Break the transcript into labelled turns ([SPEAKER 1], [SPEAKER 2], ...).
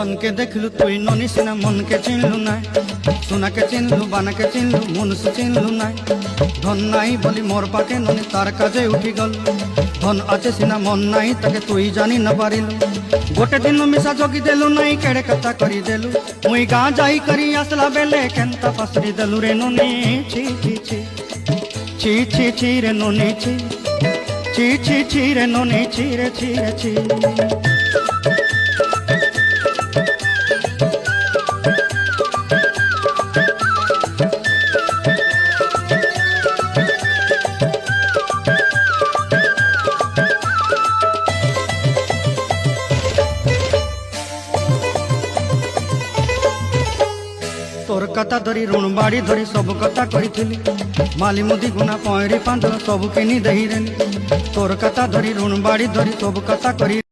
[SPEAKER 1] धन के देखलु तुई ननी सिना मन के चिन्हलु ना सोना के चिन्हलु बाना के चिन्हलु मनुष्य चिन्हलु ना धन नाई बोली मोर पाके ननी तार काजे उठी गल धन आचे सिना मन नाई ताके तुई जानी न पारिलु गोटे दिन मिसा जोगी देलु नाई केड़े कथा करी देलु मुई गाँ जाई करी आसला बेले केंता पसरी देलु रे ननी छी छी छी छी छी छी रे ननी छी छी छी छी रे ननी छी रे छी रे छी तोर कथा धरी ऋण बाड़ी धरी सब कथा करी माली मुदी गुना पयरी पांच सब किनी दही तोर कथा धरी ऋण बाड़ी धरी सब कथा करी।